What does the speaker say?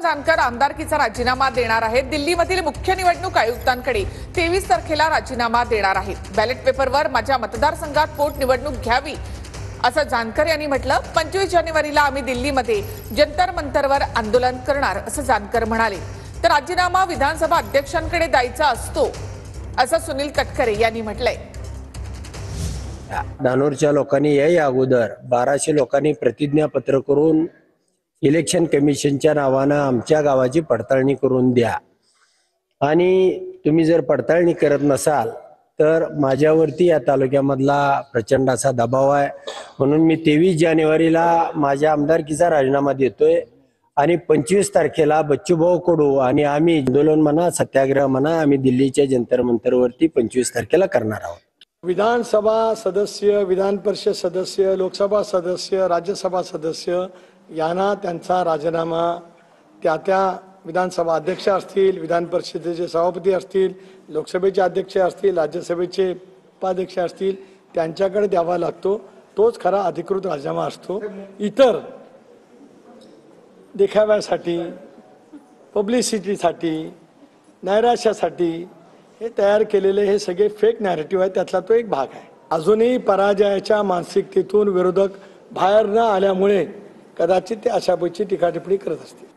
जानकर आमदारकीचा राजीनामा देणार आहेत। दिल्लीमधील मुख्य निवडणूक आयुक्तांकडे 23 तारखेला राजीनामा देणार आहेत। बॅलेट पेपरवर माझ्या मतदारसंघात पोटनिवडणूक घ्यावी असं जानकर यांनी म्हटलं। 25 जानेवारीला आम्ही दिल्लीमध्ये जंतर मंतरवर आंदोलन करणार असं जानकर म्हणाले। तर राजीनामा विधानसभा अध्यक्षांकडे द्यायचा असतो असं सुनील तटकरे यांनी म्हटलंय। धानोरच्या लोकांनी याही अगोदर 1200 लोकांनी प्रतिज्ञापत्र करून इलेक्शन कमिशनच्या नावानं आमच्या गावाची पडताळणी करून द्या आणि तुम्ही जर पडताळणी करत नसाल तर माझ्यावरती या तालुक्यामधला प्रचंड असा दबाव आहे। म्हणून मी 23 जानेवारीला माझ्या आमदारकीचा राजीनामा देतोय आणि 25 तारखेला बच्चूभाऊ कडू आणि आम्ही आंदोलन म्हणा सत्याग्रह म्हणा आम्ही दिल्लीच्या जंतर मंतरवरती 25 तारखेला करणार आहोत। विधानसभा सदस्य, विधान परिषद सदस्य, लोकसभा सदस्य, राज्यसभा सदस्य यांना त्यांचा राजीनामा त्या विधानसभा अध्यक्ष असतील, विधान परिषदेचे सभापती असतील, लोकसभेचे अध्यक्ष असतील, राज्यसभेचे उपाध्यक्ष असतील त्यांच्याकडे द्यावा लागतो। तोच खरा अधिकृत राजीनामा असतो। इतर देखाव्यासाठी, पब्लिसिटीसाठी, नैराश्यासाठी हे तयार केलेले हे सगळे फेक नॅरेटिव्ह आहे, त्यातला तो एक भाग आहे। अजूनही पराजयाच्या मानसिकतेतून विरोधक बाहेर न आल्यामुळे कदाचित ते अशा पैकी टीका टिप्पणी करत असतील।